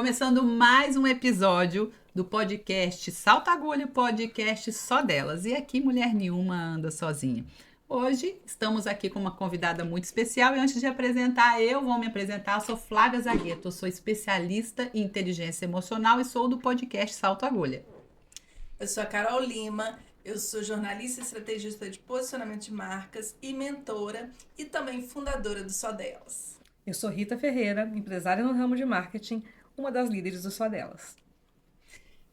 começando mais um episódio do podcast Salta Agulha, podcast só delas. E aqui mulher nenhuma anda sozinha. Hoje estamos aqui com uma convidada muito especial e antes de apresentar, eu vou me apresentar. Eu sou Flávia Zagueto, eu sou especialista em inteligência emocional e sou do podcast Salta Agulha. Eu sou a Carol Lima, eu sou jornalista e estrategista de posicionamento de marcas e mentora e também fundadora do Só Delas. Eu sou Rita Ferreira, empresária no ramo de marketing, uma das líderes do Só Delas.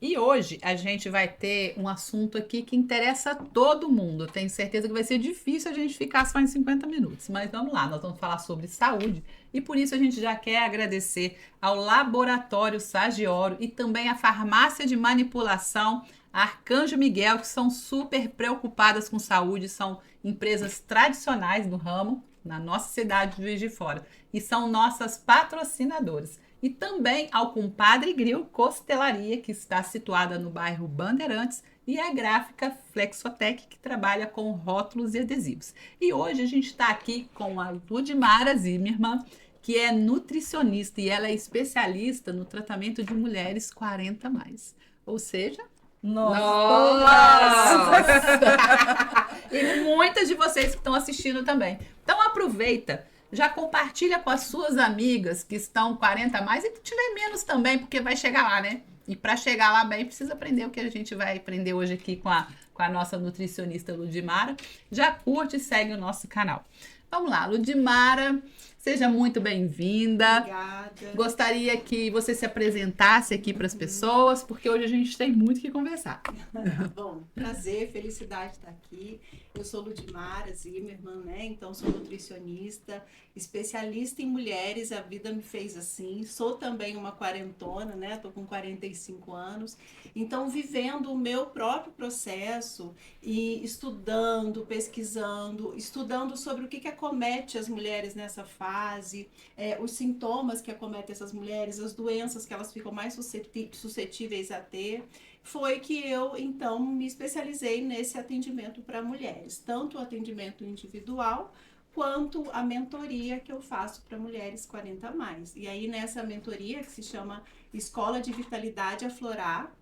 E hoje a gente vai ter um assunto aqui que interessa a todo mundo. Eu tenho certeza que vai ser difícil a gente ficar só em 50 minutos. Mas vamos lá, nós vamos falar sobre saúde. E por isso a gente já quer agradecer ao Laboratório Saggioro e também à Farmácia de Manipulação Arcanjo Miguel, que são super preocupadas com saúde. São empresas tradicionais do ramo na nossa cidade de Juiz de Fora. E são nossas patrocinadoras. E também ao Compadre Grill Costelaria, que está situada no bairro Bandeirantes, e a gráfica Flexotec, que trabalha com rótulos e adesivos. E hoje a gente está aqui com a Ludmara Zimmermann, que é nutricionista e ela é especialista no tratamento de mulheres 40+. Ou seja, Nossa! E muitas de vocês que estão assistindo também. Então aproveita. Já compartilha com as suas amigas que estão 40+, e que tiver menos também, porque vai chegar lá, né? E para chegar lá bem, precisa aprender o que a gente vai aprender hoje aqui com a nossa nutricionista Ludmara. Já curte e segue o nosso canal. Vamos lá, Ludmara, seja muito bem-vinda. Obrigada. Gostaria que você se apresentasse aqui para as pessoas, porque hoje a gente tem muito o que conversar. Bom, prazer, felicidade estar aqui. Eu sou Ludmara Zimmermann, né? Então sou nutricionista, especialista em mulheres, a vida me fez assim. Sou também uma quarentona, né? Tô com 45 anos. Então vivendo o meu próprio processo e estudando, pesquisando, estudando sobre o que acomete as mulheres nessa fase, os sintomas que acometem essas mulheres, as doenças que elas ficam mais suscetíveis a ter. Foi que eu, então, me especializei nesse atendimento para mulheres, tanto o atendimento individual, quanto a mentoria que eu faço para mulheres 40+. E aí, nessa mentoria, que se chama Escola de Vitalidade Aflorar,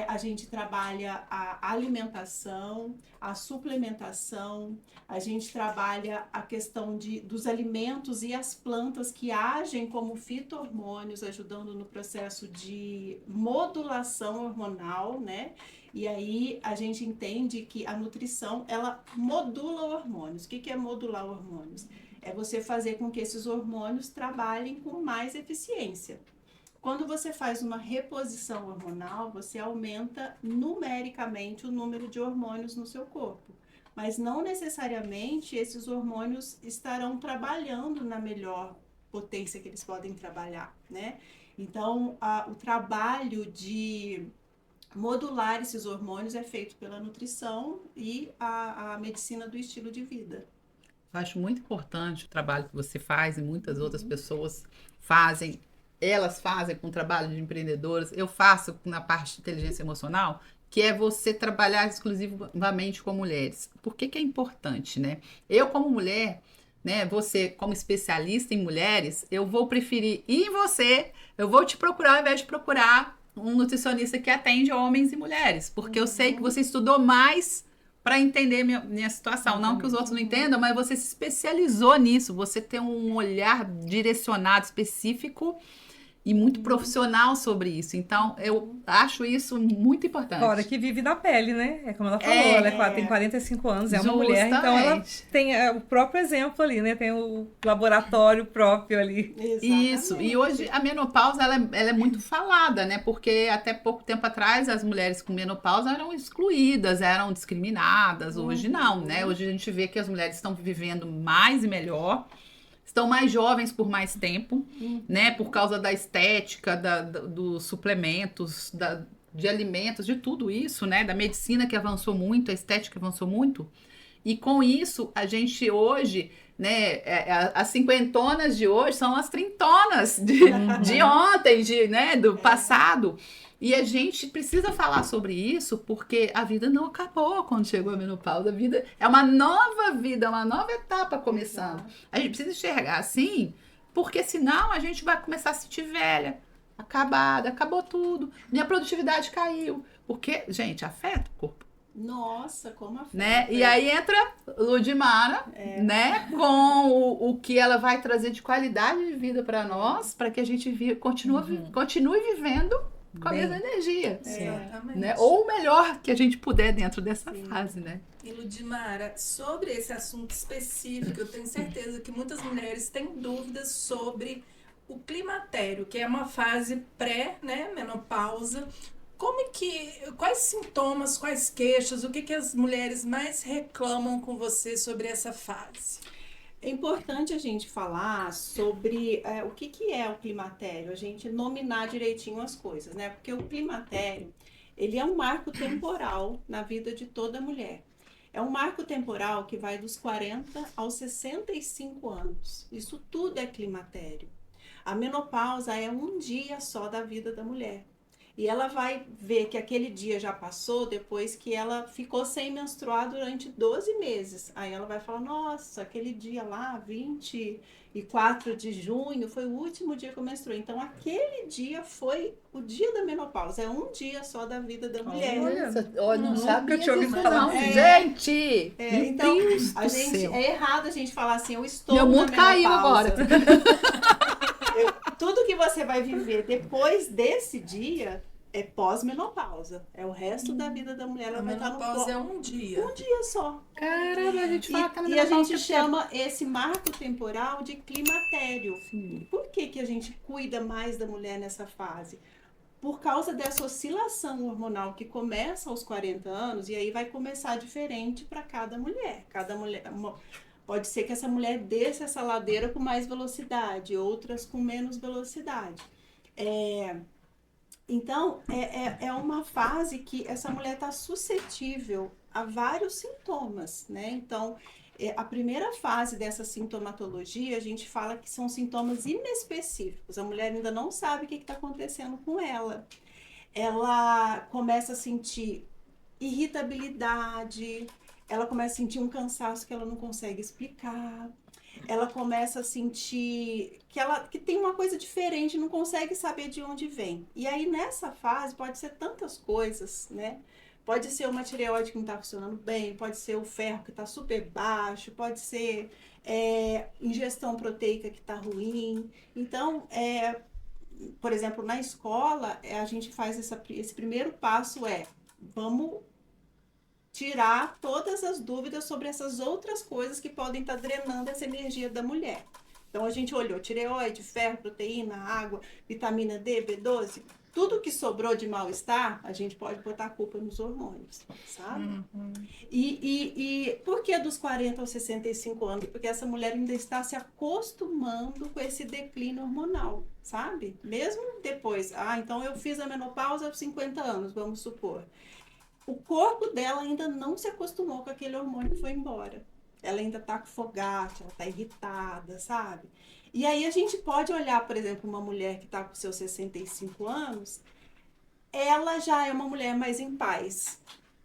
a gente trabalha a alimentação, a suplementação, a gente trabalha a questão dos alimentos e as plantas que agem como fito-hormônios, ajudando no processo de modulação hormonal, né? E aí a gente entende que a nutrição, ela modula hormônios. O que é modular hormônios? É você fazer com que esses hormônios trabalhem com mais eficiência. Quando você faz uma reposição hormonal, você aumenta numericamente o número de hormônios no seu corpo. Mas não necessariamente esses hormônios estarão trabalhando na melhor potência que eles podem trabalhar, né? Então, o trabalho de modular esses hormônios é feito pela nutrição e a medicina do estilo de vida. Eu acho muito importante o trabalho que você faz e muitas outras pessoas fazem. Elas fazem com o trabalho de empreendedoras, eu faço na parte de inteligência emocional, que é você trabalhar exclusivamente com mulheres. Por que é importante, né? Eu, como mulher, né, você, como especialista em mulheres, eu vou preferir ir em você, eu vou te procurar ao invés de procurar um nutricionista que atende homens e mulheres, porque eu sei que você estudou mais para entender minha situação. Não que os outros não entendam, mas você se especializou nisso, você tem um olhar direcionado, específico e muito profissional sobre isso. Então, eu acho isso muito importante. Fora que vive na pele, né? É como ela falou, ela tem 45 anos, é uma mulher, então ela tem o próprio exemplo ali, né? Tem o laboratório próprio ali. Exatamente. Isso, e hoje a menopausa, ela é muito falada, né? Porque até pouco tempo atrás, as mulheres com menopausa eram excluídas, eram discriminadas. Hoje não, né? Hoje a gente vê que as mulheres estão vivendo mais e melhor, estão mais jovens por mais tempo, né? Por causa da estética, dos suplementos, de alimentos, de tudo isso, né? Da medicina que avançou muito, a estética avançou muito. E com isso, a gente hoje, né? As cinquentonas de hoje são as trintonas de ontem, né? Do passado. E a gente precisa falar sobre isso porque a vida não acabou quando chegou a menopausa. A vida é uma nova vida, uma nova etapa começando. A gente precisa enxergar assim, porque senão a gente vai começar a se sentir velha. acabada, acabou tudo, minha produtividade caiu. Porque, gente, afeta o corpo. Nossa, como afeta. Né? E aí entra Ludmara, né? Com o que ela vai trazer de qualidade de vida para nós, para que a gente continue vivendo com a mesma energia. Exatamente. Né? Ou o melhor que a gente puder dentro dessa fase, né? E Ludmara, sobre esse assunto específico, eu tenho certeza que muitas mulheres têm dúvidas sobre o climatério, que é uma fase pré, né, menopausa. Quais sintomas, quais queixas, o que as mulheres mais reclamam com você sobre essa fase? É importante a gente falar sobre o que é o climatério, a gente nominar direitinho as coisas, né? Porque o climatério, ele é um marco temporal na vida de toda mulher. É um marco temporal que vai dos 40 aos 65 anos. Isso tudo é climatério. A menopausa é um dia só da vida da mulher. E ela vai ver que aquele dia já passou depois que ela ficou sem menstruar durante 12 meses. Aí ela vai falar, nossa, aquele dia lá, 24 de junho, foi o último dia que eu menstruei. Então, aquele dia foi o dia da menopausa. É um dia só da vida da mulher. Olha, não sabia tinha ouvido disso, falar. não. Gente! Então, Deus do céu. é errado a gente falar assim, eu estou Meu na mundo caiu menopausa. agora. Tudo que você vai viver depois desse dia é pós-menopausa. É o resto da vida da mulher. Ela A vai estar menopausa é um dia. um dia só. Caramba, a gente fala que E a menopausa gente chama esse marco temporal de climatério. Sim. Por que a gente cuida mais da mulher nessa fase? Por causa dessa oscilação hormonal que começa aos 40 anos e aí vai começar diferente para cada mulher. Pode ser que essa mulher desça essa ladeira com mais velocidade, outras com menos velocidade. Então, é uma fase que essa mulher está suscetível a vários sintomas, né? Então, a primeira fase dessa sintomatologia, a gente fala que são sintomas inespecíficos. A mulher ainda não sabe o que está acontecendo com ela. Ela começa a sentir irritabilidade, ela começa a sentir um cansaço que ela não consegue explicar. Ela começa a sentir que tem uma coisa diferente, não consegue saber de onde vem. E aí, nessa fase, pode ser tantas coisas, né? Pode ser uma tireoide que não está funcionando bem, pode ser o ferro que está super baixo, pode ser ingestão proteica que está ruim. Então, por exemplo, na escola, a gente faz esse primeiro passo vamos tirar todas as dúvidas sobre essas outras coisas que podem estar drenando essa energia da mulher. Então, a gente olhou tireoide, ferro, proteína, água, vitamina D, B12, tudo que sobrou de mal-estar, a gente pode botar a culpa nos hormônios, sabe? E por que dos 40 aos 65 anos? Porque essa mulher ainda está se acostumando com esse declínio hormonal, sabe? Mesmo depois, então eu fiz a menopausa aos 50 anos, vamos supor. O corpo dela ainda não se acostumou com aquele hormônio que foi embora. Ela ainda tá com fogate, ela tá irritada, sabe? E aí a gente pode olhar, por exemplo, uma mulher que tá com seus 65 anos, ela já é uma mulher mais em paz,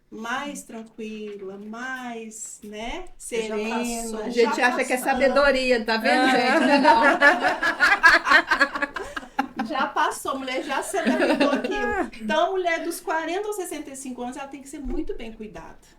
mais tranquila, mais, né, serena. A gente acha que é sabedoria, tá vendo, gente? Já passou, a mulher já se adaptou aquilo. Então, a mulher dos 40 aos 65 anos, ela tem que ser muito bem cuidada.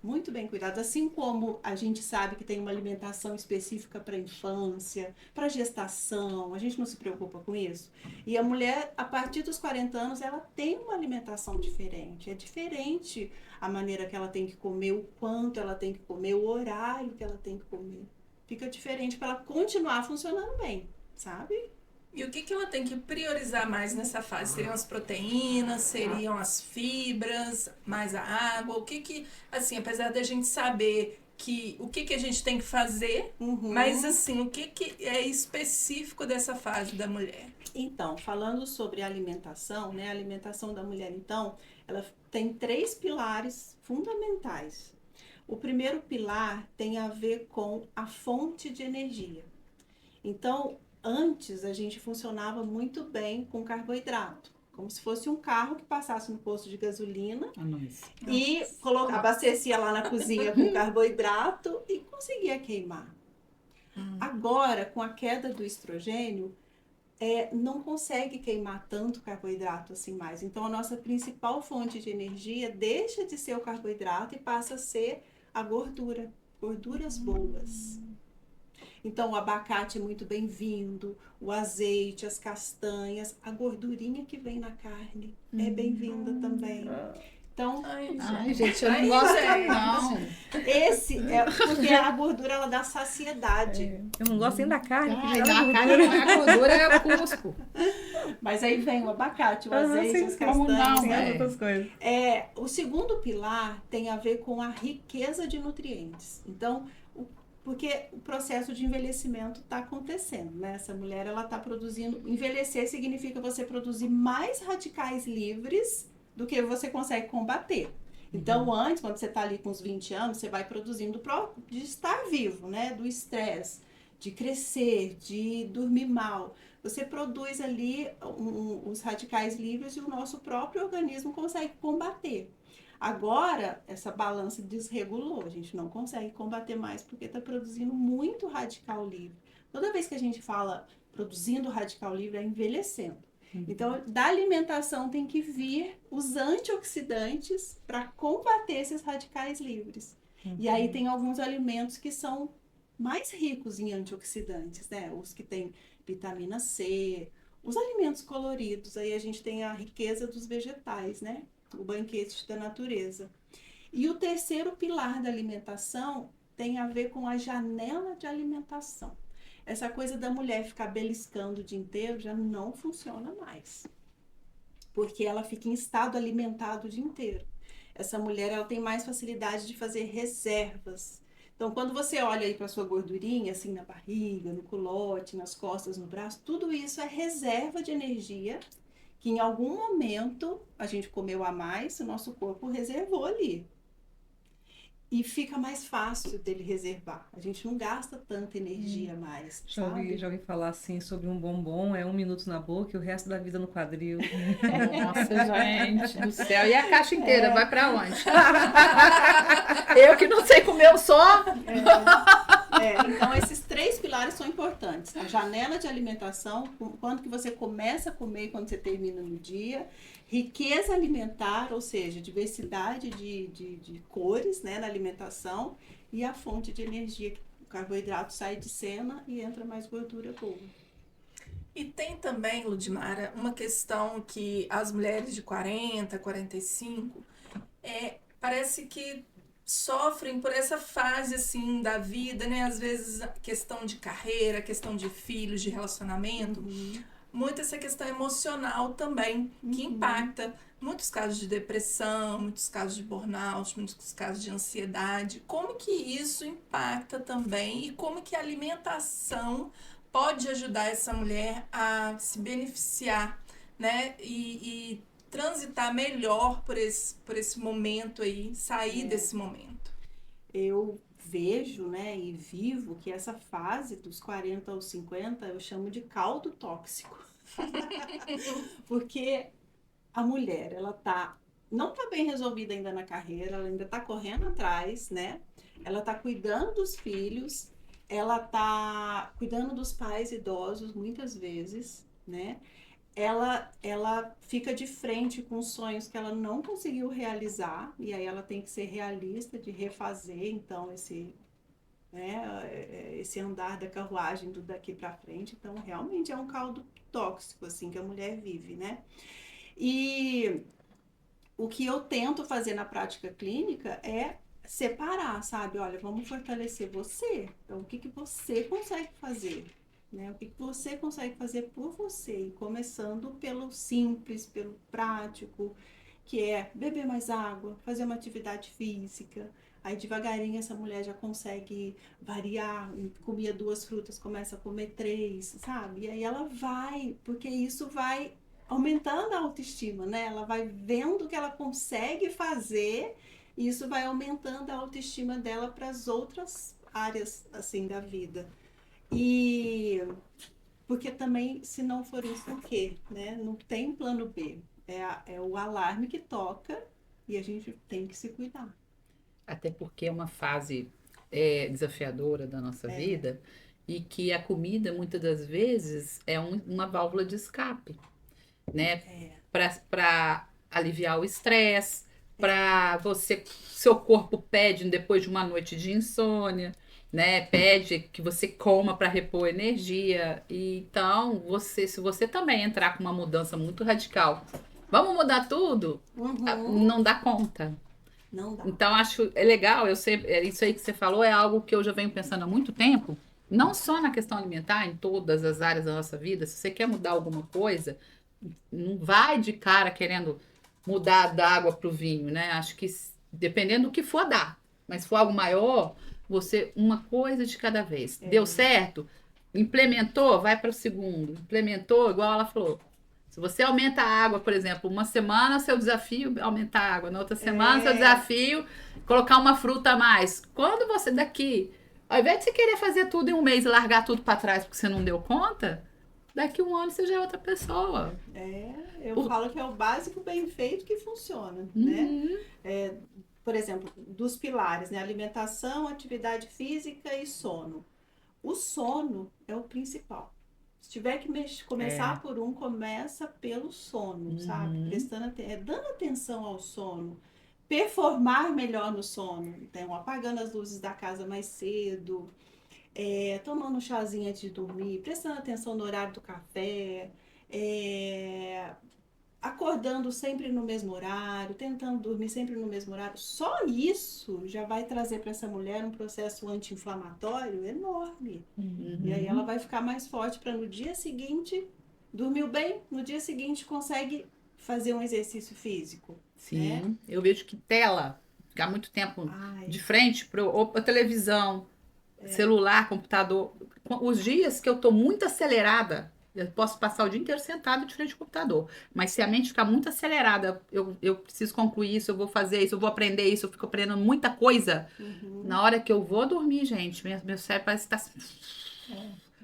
Muito bem cuidada. Assim como a gente sabe que tem uma alimentação específica para a infância, para gestação, a gente não se preocupa com isso. E a mulher, a partir dos 40 anos, ela tem uma alimentação diferente. É diferente a maneira que ela tem que comer, o quanto ela tem que comer, o horário que ela tem que comer. Fica diferente para ela continuar funcionando bem, sabe? E o que ela tem que priorizar mais nessa fase? Seriam as proteínas, seriam as fibras, mais a água? Assim, apesar da gente saber o que a gente tem que fazer, mas assim, o que é específico dessa fase da mulher? Então, falando sobre a alimentação, né? A alimentação da mulher, então, ela tem 3 pilares fundamentais. O primeiro pilar tem a ver com a fonte de energia. Então, antes a gente funcionava muito bem com carboidrato, como se fosse um carro que passasse no posto de gasolina e abastecia lá na cozinha com carboidrato e conseguia queimar. Agora, com a queda do estrogênio, não consegue queimar tanto carboidrato assim mais. Então, a nossa principal fonte de energia deixa de ser o carboidrato e passa a ser a gordura. Gorduras boas. Então, o abacate é muito bem-vindo, o azeite, as castanhas, a gordurinha que vem na carne é bem-vinda também. Então, ai, gente, eu não gosto não. Esse é porque a gordura ela dá saciedade. Eu não gosto nem da carne. Ai, na carne a gordura é cusco. Mas aí vem o abacate, o azeite, sim, as como não, castanhas. Tem né? as outras coisas. O segundo pilar tem a ver com a riqueza de nutrientes. Então, porque o processo de envelhecimento está acontecendo, né? Essa mulher, ela está produzindo... Envelhecer significa você produzir mais radicais livres do que você consegue combater. Então, antes, quando você está ali com uns 20 anos, você vai produzindo de estar vivo, né? Do estresse, de crescer, de dormir mal. Você produz ali os radicais livres e o nosso próprio organismo consegue combater. Agora, essa balança desregulou, a gente não consegue combater mais porque está produzindo muito radical livre. Toda vez que a gente fala produzindo radical livre, é envelhecendo. Então, da alimentação tem que vir os antioxidantes para combater esses radicais livres. E aí tem alguns alimentos que são mais ricos em antioxidantes, né? Os que têm vitamina C, os alimentos coloridos, aí a gente tem a riqueza dos vegetais, né? O banquete da natureza. E o terceiro pilar da alimentação tem a ver com a janela de alimentação. Essa coisa da mulher ficar beliscando o dia inteiro já não funciona mais. Porque ela fica em estado alimentado o dia inteiro. Essa mulher, ela tem mais facilidade de fazer reservas. Então, quando você olha aí para sua gordurinha, assim, na barriga, no culote, nas costas, no braço, tudo isso é reserva de energia que em algum momento a gente comeu a mais, o nosso corpo reservou ali. E fica mais fácil dele reservar. A gente não gasta tanta energia mais, sabe? Já ouvi falar assim sobre um bombom, é 1 minuto na boca e o resto da vida no quadril. Nossa, gente do céu. E a caixa inteira vai pra onde? Eu que não sei comer um só. Então, esses 3 pilares são importantes. A janela de alimentação, quando que você começa a comer e quando você termina no dia. Riqueza alimentar, ou seja, diversidade de cores, né, na alimentação. E a fonte de energia, que o carboidrato sai de cena e entra mais gordura boa. E tem também, Ludmara, uma questão que as mulheres de 40, 45, parece que sofrem por essa fase assim da vida, né? Às vezes questão de carreira, questão de filhos, de relacionamento, muito essa questão emocional também, que impacta muitos casos de depressão, muitos casos de burnout, muitos casos de ansiedade. Como que isso impacta também e como que a alimentação pode ajudar essa mulher a se beneficiar, né? E transitar melhor por esse momento aí, sair desse momento. Eu vejo, né, e vivo que essa fase dos 40 aos 50 eu chamo de caldo tóxico. Porque a mulher, ela não tá bem resolvida ainda na carreira, ela ainda tá correndo atrás, né? Ela tá cuidando dos filhos, ela tá cuidando dos pais idosos muitas vezes, né? Ela fica de frente com sonhos que ela não conseguiu realizar, e aí ela tem que ser realista de refazer, então, esse andar da carruagem do daqui para frente. Então, realmente é um caldo tóxico, assim, que a mulher vive, né? E o que eu tento fazer na prática clínica é separar, sabe? Olha, vamos fortalecer você. Então, o que você consegue fazer? Né? O que você consegue fazer por você, e começando pelo simples, pelo prático, que é beber mais água, fazer uma atividade física. Aí devagarinho essa mulher já consegue variar, comia 2 frutas, começa a comer 3, sabe? E aí ela vai, porque isso vai aumentando a autoestima, né? Ela vai vendo que ela consegue fazer, e isso vai aumentando a autoestima dela para as outras áreas, assim, da vida. E porque também, se não for isso, o quê? Né? Não tem plano B. É o alarme que toca e a gente tem que se cuidar. Até porque é uma fase desafiadora da nossa vida e que a comida, muitas das vezes, é uma válvula de escape, né? Para aliviar o estresse, para seu corpo pede depois de uma noite de insônia, né? Pede que você coma para repor energia. E então, se você também entrar com uma mudança muito radical, vamos mudar tudo? Não dá conta. Não dá. Então, acho legal, isso aí que você falou é algo que eu já venho pensando há muito tempo, não só na questão alimentar, em todas as áreas da nossa vida. Se você quer mudar alguma coisa, não vai de cara querendo mudar da água para o vinho, né? Acho que dependendo do que for dar, mas se for algo maior, você uma coisa de cada vez. Deu certo? Implementou, vai para o segundo. Implementou, igual ela falou. Se você aumenta a água, por exemplo, uma semana, seu desafio é aumentar a água. Na outra semana, seu desafio é colocar uma fruta a mais. Quando você daqui, ao invés de você querer fazer tudo em um mês e largar tudo para trás porque você não deu conta, daqui um ano você já é outra pessoa. Eu falo que é o básico bem feito que funciona, né? Por exemplo, dos pilares, né? Alimentação, atividade física e sono. O sono é o principal. Se tiver que começar por um, começa pelo sono, sabe? Dando atenção ao sono. Performar melhor no sono. Então, apagando as luzes da casa mais cedo, tomando um chazinho antes de dormir, prestando atenção no horário do café, acordando sempre no mesmo horário, tentando dormir sempre no mesmo horário. Só isso já vai trazer para essa mulher um processo anti-inflamatório enorme. E aí ela vai ficar mais forte para no dia seguinte, dormiu bem, no dia seguinte consegue fazer um exercício físico. Sim, né? Eu vejo que tela, ficar muito tempo de frente para televisão, celular, computador. Os dias que eu tô muito acelerada, eu posso passar o dia inteiro sentado de frente ao computador. Mas se a mente ficar muito acelerada, eu preciso concluir isso, eu vou fazer isso, eu vou aprender isso, eu fico aprendendo muita coisa. Na hora que eu vou dormir, gente, meu cérebro parece que tá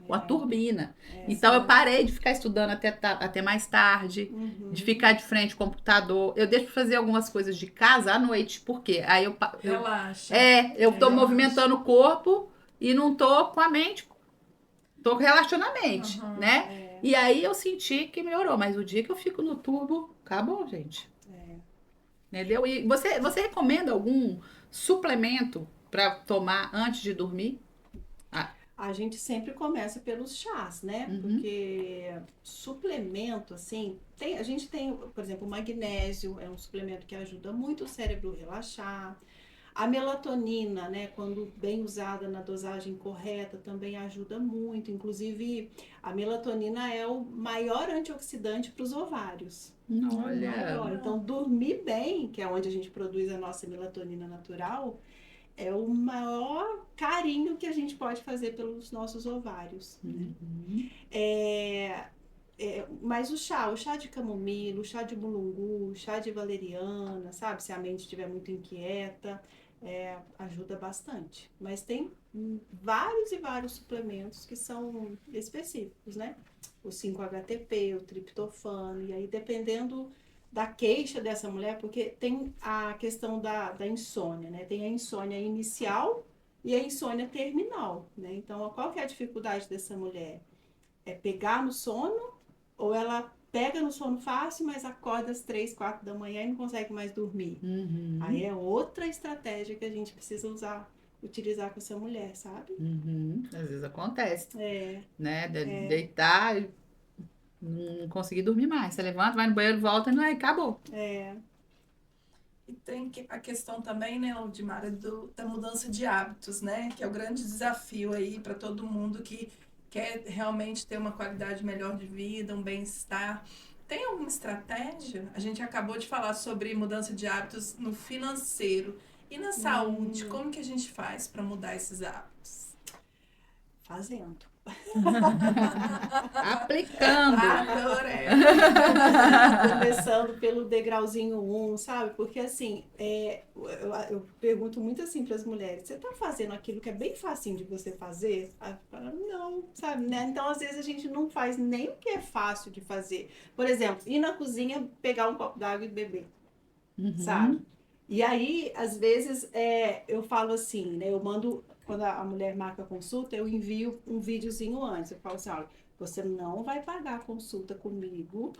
uma turbina. Então eu parei de ficar estudando até mais tarde, de ficar de frente ao computador. Eu deixo de fazer algumas coisas de casa à noite, por quê? Aí Relaxa. eu tô movimentando o corpo e não tô com a mente. Tô relaxando a mente, né? E aí eu senti que melhorou. Mas o dia que eu fico no turbo, acabou, gente. Entendeu? E você recomenda algum suplemento para tomar antes de dormir? A gente sempre começa pelos chás, né? Porque suplemento, assim, a gente tem, por exemplo, o magnésio, é um suplemento que ajuda muito o cérebro a relaxar. A melatonina, né, quando bem usada na dosagem correta, também ajuda muito. Inclusive, a melatonina é o maior antioxidante para os ovários. Olha! Então, dormir bem, que é onde a gente produz a nossa melatonina natural, é o maior carinho que a gente pode fazer pelos nossos ovários. Né? Mas o chá de camomila, o chá de mulungu, o chá de valeriana, sabe? Se a mente estiver muito inquieta, ajuda bastante. Mas tem vários e vários suplementos que são específicos, né? O 5-HTP, o triptofano, e aí dependendo da queixa dessa mulher, porque tem a questão da insônia, né? Tem a insônia inicial e a insônia terminal, né? Então, qual que é a dificuldade dessa mulher? É pegar no sono, ou ela pega no sono fácil, mas acorda às 3, 4 da manhã e não consegue mais dormir. Aí é outra estratégia que a gente precisa utilizar com essa mulher, sabe? Às vezes acontece. Né? Deitar e não conseguir dormir mais. Você levanta, vai no banheiro, volta e acabou. E tem a questão também, né, Ludmara, da mudança de hábitos, né? Que é o grande desafio aí para todo mundo que quer realmente ter uma qualidade melhor de vida, um bem-estar. Tem alguma estratégia? A gente acabou de falar sobre mudança de hábitos no financeiro. E na saúde, como que a gente faz para mudar esses hábitos? Fazendo. Aplicando. Adorei. Começando pelo degrauzinho 1, sabe? Porque assim, eu pergunto muito assim para as mulheres: você tá fazendo aquilo que é bem facinho de você fazer? Aí fala, não, sabe? Né? Então, às vezes, a gente não faz nem o que é fácil de fazer. Por exemplo, ir na cozinha, pegar um copo d'água e beber, sabe? E aí, às vezes, eu falo assim, né? Eu mando, quando a mulher marca a consulta, eu envio um videozinho antes. Eu falo assim, olha, você não vai pagar a consulta comigo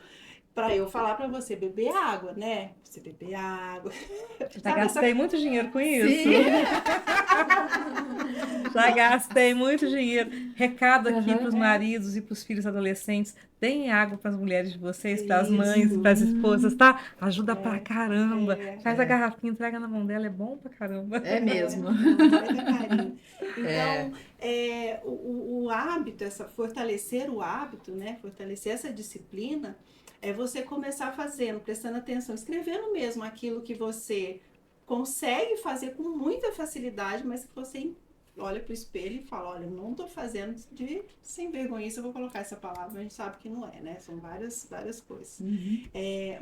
para eu falar para você beber água, né? Você beber água. Já gastei muito dinheiro com isso. Sim. Já gastei muito dinheiro. Recado aqui para os maridos e para os filhos adolescentes. Deem água para as mulheres de vocês, para as mães, para as esposas, tá? Ajuda pra caramba. Faz a garrafinha, entrega na mão dela, é bom pra caramba. É mesmo. Então, o hábito, fortalecer o hábito, né? Fortalecer essa disciplina, é você começar fazendo, prestando atenção, escrevendo mesmo aquilo que você consegue fazer com muita facilidade, mas que você olha pro espelho e fala, olha, eu não tô fazendo sem vergonha, eu vou colocar essa palavra, mas a gente sabe que não é, né? São várias coisas.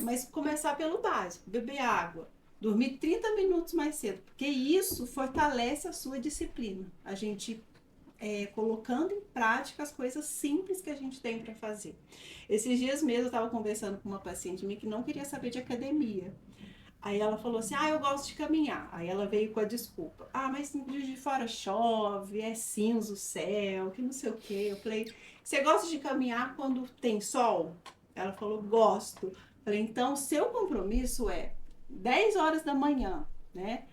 Mas começar pelo básico, beber água, dormir 30 minutos mais cedo, porque isso fortalece a sua disciplina. A gente colocando em prática as coisas simples que a gente tem para fazer. Esses dias mesmo eu estava conversando com uma paciente minha que não queria saber de academia. Aí ela falou assim, eu gosto de caminhar. Aí ela veio com a desculpa, mas de fora chove, é cinza o céu, que não sei o quê. Eu falei, você gosta de caminhar quando tem sol? Ela falou, gosto. Eu falei, então seu compromisso é 10 horas da manhã, né?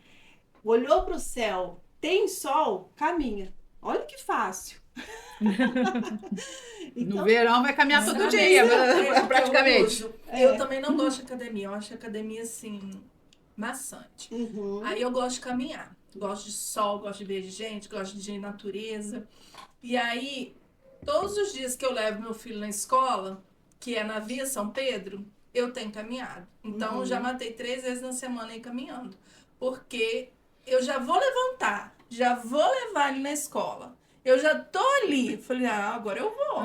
Olhou para o céu, tem sol, caminha. Olha que fácil. Então, no verão vai caminhar todo dia, praticamente. Eu também não gosto de academia. Eu acho a academia, assim, maçante. Aí eu gosto de caminhar. Gosto de sol, gosto de ver gente, gosto de natureza. E aí, todos os dias que eu levo meu filho na escola, que é na Via São Pedro, eu tenho caminhado. Então, eu já matei 3 vezes na semana aí caminhando. Porque eu já vou levantar, já vou levar ele na escola. Eu já tô ali. Falei, agora eu vou.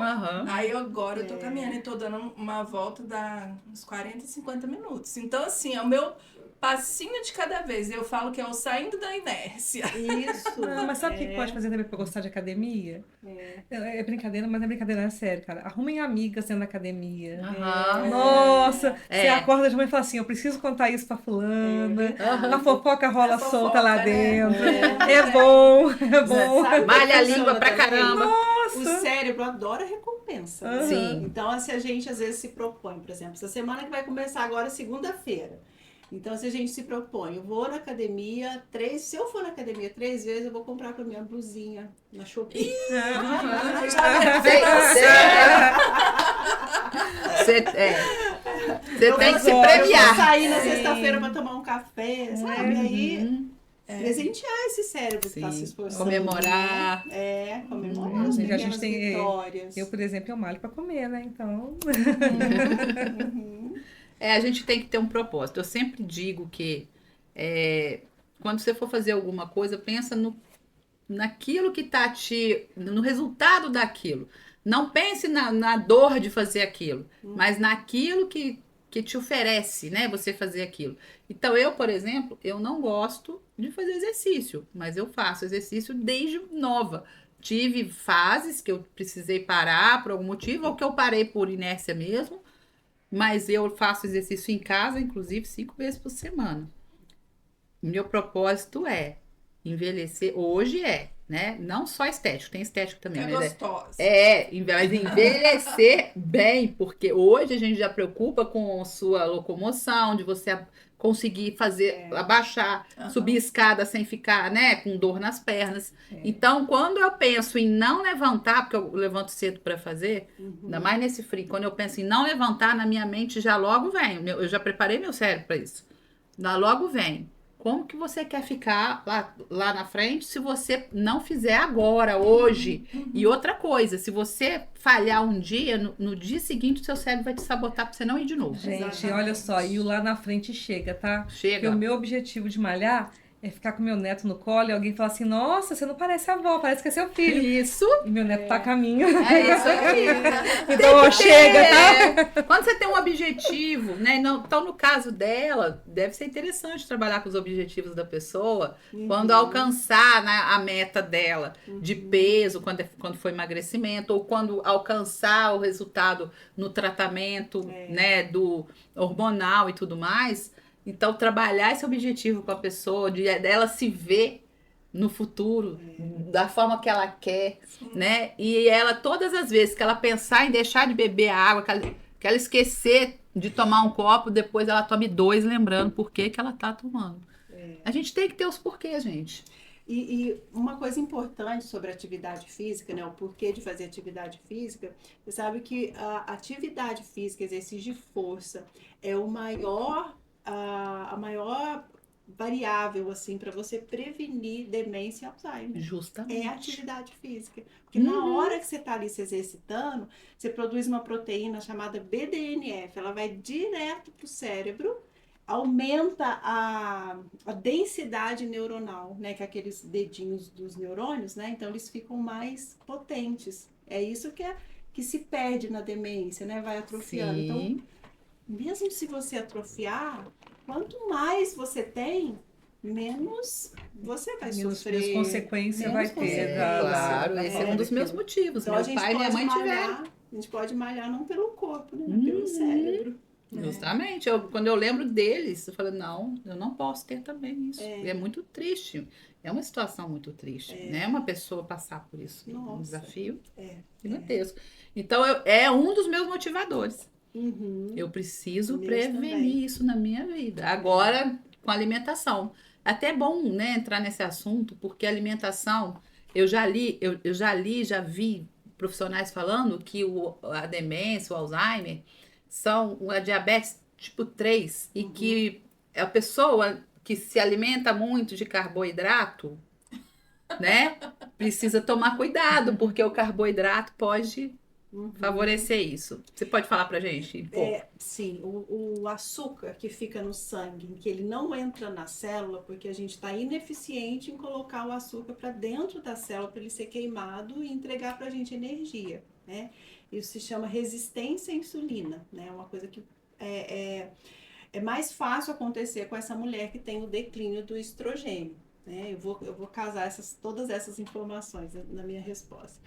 Aí agora eu tô caminhando e tô dando uma volta, dá uns 40, 50 minutos. Então, assim, é o meu passinho de cada vez. Eu falo que é o saindo da inércia. Isso. Mas sabe o que pode fazer também pra gostar de academia? É brincadeira, mas não é brincadeira, é sério, cara. Arrumem amigas dentro da academia. Nossa, você acorda de manhã e fala assim, eu preciso contar isso pra fulana. A fofoca rola solta lá dentro. É bom. Malha a língua pra caramba. Nossa. O cérebro adora recompensa. Sim. Então, se a gente às vezes se propõe, por exemplo, essa semana que vai começar agora, segunda-feira. Então, se a gente se propõe, eu vou na academia se eu for na academia 3 vezes, eu vou comprar pra minha blusinha na Shopee. Você tem que se premiar. Eu vou sair na sexta-feira pra tomar um café, sabe? Aí, presentear esse cérebro que tá se esforçando. Comemorar. Comemorar as pequenas vitórias. Eu, por exemplo, eu malho pra comer, né? Então... A gente tem que ter um propósito. Eu sempre digo que quando você for fazer alguma coisa, pensa naquilo que está no resultado daquilo. Não pense na dor de fazer aquilo, mas naquilo que te oferece, né, você fazer aquilo. Então, eu, por exemplo, eu não gosto de fazer exercício, mas eu faço exercício desde nova. Tive fases que eu precisei parar por algum motivo, ou que eu parei por inércia mesmo. Mas eu faço exercício em casa, inclusive 5 vezes por semana. Meu propósito é envelhecer. Hoje né? Não só estético, tem estético também. É gostosa. Mas envelhecer bem, porque hoje a gente já preocupa com sua locomoção, de você conseguir abaixar, subir escada sem ficar, né, com dor nas pernas. Então, quando eu penso em não levantar, porque eu levanto cedo para fazer, ainda mais nesse frio, quando eu penso em não levantar, na minha mente já logo vem, eu já preparei meu cérebro para isso. Logo vem. Como que você quer ficar lá na frente se você não fizer agora, hoje? E outra coisa, se você falhar um dia, no dia seguinte o seu cérebro vai te sabotar para você não ir de novo. Gente, olha só, e o lá na frente chega, tá? Chega. Porque o meu objetivo de malhar é ficar com meu neto no colo e alguém falar assim, nossa, você não parece a avó, parece que é seu filho. Isso. E meu neto tá a caminho. É isso aí. Então, chega, tá? Quando você tem um objetivo, né? Então, no caso dela, deve ser interessante trabalhar com os objetivos da pessoa. Quando alcançar, né, a meta dela de peso, quando for emagrecimento, ou quando alcançar o resultado no tratamento, né, do hormonal e tudo mais. Então, trabalhar esse objetivo com a pessoa, dela se ver no futuro, da forma que ela quer, né? E ela, todas as vezes que ela pensar em deixar de beber a água, que ela esquecer de tomar um copo, depois ela tome 2, lembrando por que ela tá tomando. A gente tem que ter os porquês, gente. E uma coisa importante sobre a atividade física, né, o porquê de fazer atividade física, você sabe que a atividade física, exercício de força, é a maior variável, assim, para você prevenir demência e Alzheimer. Justamente. É a atividade física. Porque na hora que você está ali se exercitando, você produz uma proteína chamada BDNF, ela vai direto para o cérebro, aumenta a densidade neuronal, né, que é aqueles dedinhos dos neurônios, né, então eles ficam mais potentes. É isso que se perde na demência, né, vai atrofiando. Sim. Então, mesmo se você atrofiar, quanto mais você tem, menos você vai sofrer. Menos consequência vai ter. Claro, esse é um dos meus motivos. Então, Meu pai e minha mãe tiveram. A gente pode malhar não pelo corpo, né, mas pelo cérebro. Justamente. Quando eu lembro deles, eu falei, não, eu não posso ter também isso. É muito triste. É uma situação muito triste, né? Uma pessoa passar por isso. Nossa. Um desafio gigantesco. Então, é um dos meus motivadores. Eu preciso prevenir isso na minha vida. Agora, com a alimentação. Até é bom, né, entrar nesse assunto, porque a alimentação, eu já vi profissionais falando que a demência, o Alzheimer, são a diabetes tipo 3 e que a pessoa que se alimenta muito de carboidrato, né, precisa tomar cuidado, porque o carboidrato pode favorecer isso. Você pode falar pra gente? Sim, o açúcar que fica no sangue, que ele não entra na célula, porque a gente está ineficiente em colocar o açúcar para dentro da célula para ele ser queimado e entregar para a gente energia, né? Isso se chama resistência à insulina, né? Uma coisa que é mais fácil acontecer com essa mulher que tem o declínio do estrogênio, né? Eu vou casar todas essas informações na minha resposta.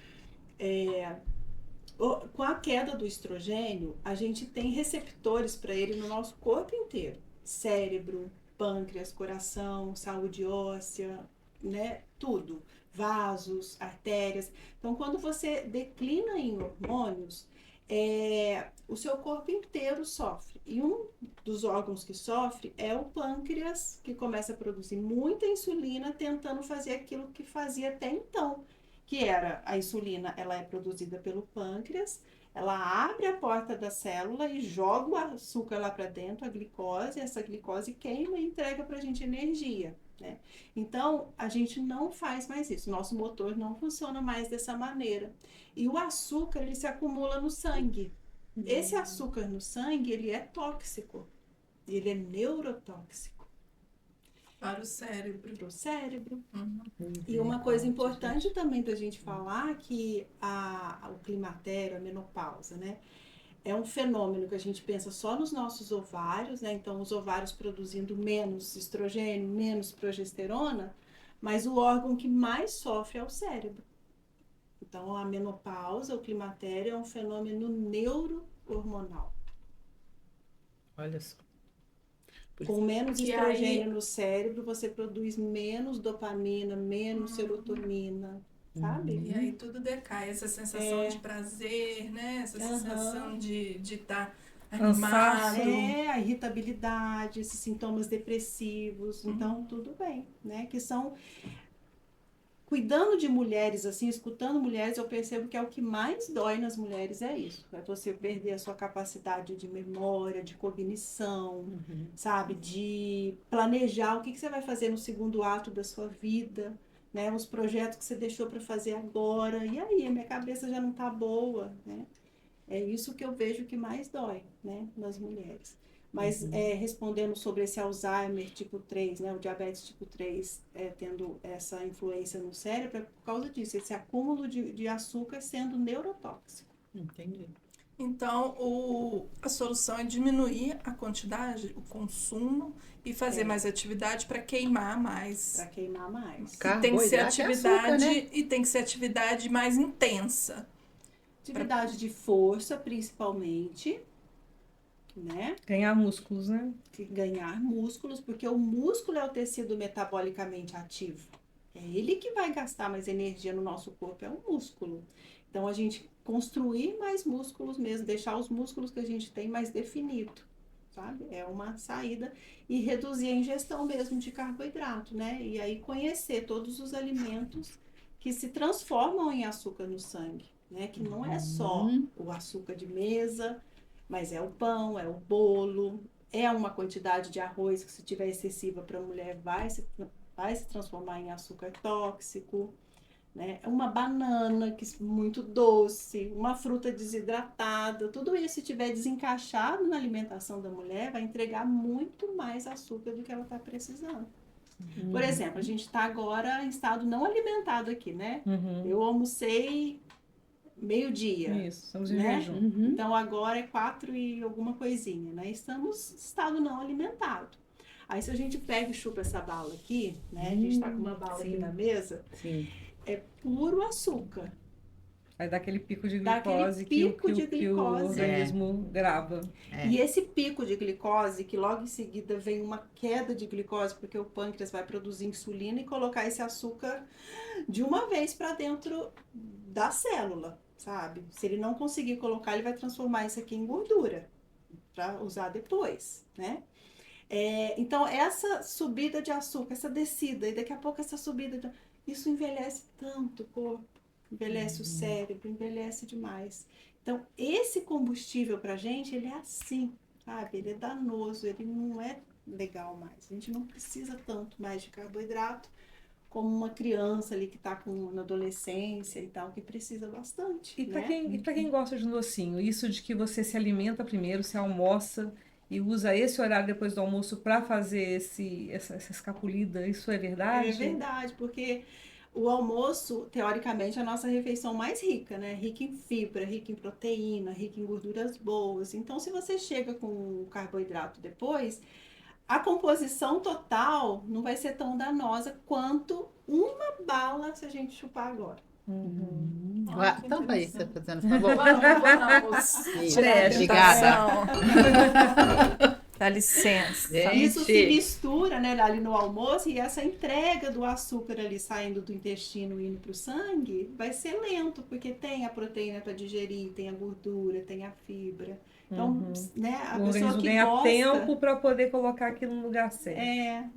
Com a queda do estrogênio, a gente tem receptores para ele no nosso corpo inteiro. Cérebro, pâncreas, coração, saúde óssea, né? Tudo. Vasos, artérias. Então, quando você declina em hormônios, o seu corpo inteiro sofre. E um dos órgãos que sofre é o pâncreas, que começa a produzir muita insulina, tentando fazer aquilo que fazia até então, que era a insulina, ela é produzida pelo pâncreas, ela abre a porta da célula e joga o açúcar lá para dentro, a glicose, essa glicose queima e entrega para a gente energia, né? Então, a gente não faz mais isso, nosso motor não funciona mais dessa maneira. E o açúcar, ele se acumula no sangue. Esse açúcar no sangue, ele é tóxico, ele é neurotóxico. Para o cérebro. Para o cérebro. E uma coisa importante também da gente falar que o climatério, a menopausa, né? É um fenômeno que a gente pensa só nos nossos ovários, né? Então, os ovários produzindo menos estrogênio, menos progesterona, mas o órgão que mais sofre é o cérebro. Então, a menopausa, o climatério, é um fenômeno neurohormonal. Olha só. Com menos estrogênio no cérebro, você produz menos dopamina, menos serotonina, sabe? E aí tudo decai, essa sensação de prazer, né? Essa sensação de estar animado. A irritabilidade, esses sintomas depressivos. Então, tudo bem, né? Que são... Cuidando de mulheres, assim, escutando mulheres, eu percebo que é o que mais dói nas mulheres, é isso. É você perder a sua capacidade de memória, de cognição, sabe? De planejar o que você vai fazer no segundo ato da sua vida, né? Os projetos que você deixou para fazer agora. E aí, a minha cabeça já não tá boa, né? É isso que eu vejo que mais dói, né? Nas mulheres. Mas respondendo sobre esse Alzheimer tipo 3, né, o diabetes tipo 3 tendo essa influência no cérebro, é por causa disso, esse acúmulo de açúcar sendo neurotóxico. Entendi. Então, a solução é diminuir a quantidade, o consumo e fazer mais atividade para queimar mais. Para queimar mais. E tem que ser atividade, açúcar, né? e tem que ser atividade mais intensa. Atividade de força, principalmente. né? Ganhar músculos, né? Ganhar músculos, porque o músculo é o tecido metabolicamente ativo. É ele que vai gastar mais energia no nosso corpo, é o músculo. Então, a gente construir mais músculos mesmo, deixar os músculos que a gente tem mais definido, sabe? É uma saída e reduzir a ingestão mesmo de carboidrato, né? E aí conhecer todos os alimentos que se transformam em açúcar no sangue, né? Que não é só o açúcar de mesa, mas é o pão, é o bolo, é uma quantidade de arroz que se tiver excessiva para a mulher vai se transformar em açúcar tóxico, né? Uma banana que é muito doce, uma fruta desidratada, tudo isso se tiver desencaixado na alimentação da mulher vai entregar muito mais açúcar do que ela está precisando. Por exemplo, a gente está agora em estado não alimentado aqui, né? Eu almocei meio-dia. Isso, estamos em né? jejum. Então agora é 4 e alguma coisinha, né? Estamos em estado não alimentado. Aí se a gente pega e chupa essa bala aqui, né? A gente tá com uma bala aqui na mesa, é puro açúcar. Aí dá aquele pico de Dá aquele glicose pico de que o glicose. organismo grava. E esse pico de glicose, que logo em seguida vem uma queda de glicose, porque o pâncreas vai produzir insulina e colocar esse açúcar de uma vez para dentro da célula, sabe? Se ele não conseguir colocar, ele vai transformar isso aqui em gordura para usar depois, né? Então, essa subida de açúcar, essa descida, e daqui a pouco essa subida, isso envelhece tanto o corpo, envelhece o cérebro, envelhece demais. Então, esse combustível pra gente, ele é assim, sabe? Ele é danoso, ele não é legal mais. A gente não precisa tanto mais de carboidrato como uma criança ali que está na adolescência e tal, que precisa bastante. E para né? quem gosta de um docinho, isso de que você se alimenta primeiro, se almoça e usa esse horário depois do almoço para fazer essa escapulida, isso é verdade? É verdade, porque o almoço, teoricamente, é a nossa refeição mais rica, né? Rica em fibra, rica em proteína, rica em gorduras boas. Então, se você chega com o carboidrato depois, a composição total não vai ser tão danosa quanto uma bala se a gente chupar agora. Tampa aí, você tá fazendo favor. Vamos tirar a tentação. Dá licença. Isso se mistura, né, ali no almoço, e essa entrega do açúcar ali saindo do intestino e indo para o sangue vai ser lento, porque tem a proteína para digerir, tem a gordura, tem a fibra. Então, né, a pessoa que ganha gosta... tempo para poder colocar aquilo no lugar certo.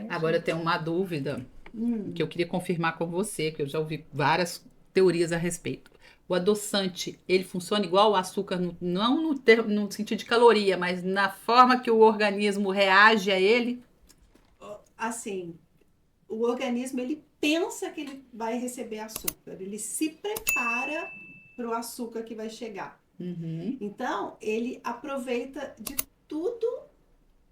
Agora eu tenho uma dúvida que eu queria confirmar com você, que eu já ouvi várias teorias a respeito. O adoçante, ele funciona igual o açúcar, não no sentido de caloria, mas na forma que o organismo reage a ele? Assim, o organismo, ele pensa que ele vai receber açúcar. Ele se prepara para o açúcar que vai chegar. Então, ele aproveita de tudo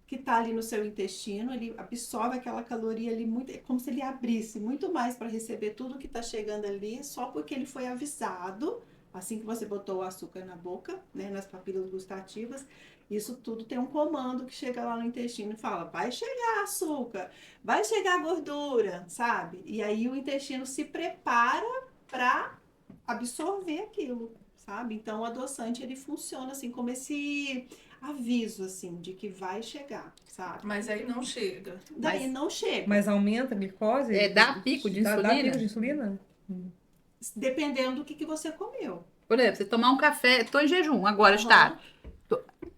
que está ali no seu intestino, ele absorve aquela caloria ali, é como se ele abrisse muito mais para receber tudo que está chegando ali, só porque ele foi avisado, assim que você botou o açúcar na boca, né, nas papilas gustativas, isso tudo tem um comando que chega lá no intestino e fala, vai chegar açúcar, vai chegar gordura, sabe? E aí o intestino se prepara para absorver aquilo, sabe? Então o adoçante, ele funciona assim como esse aviso, assim, de que vai chegar, sabe? Mas aí não chega. Daí não chega. Mas aumenta a glicose? Dá pico de insulina? Dá pico de insulina? Dependendo do que você comeu. Por exemplo, você tomar um café, estou em jejum agora, está.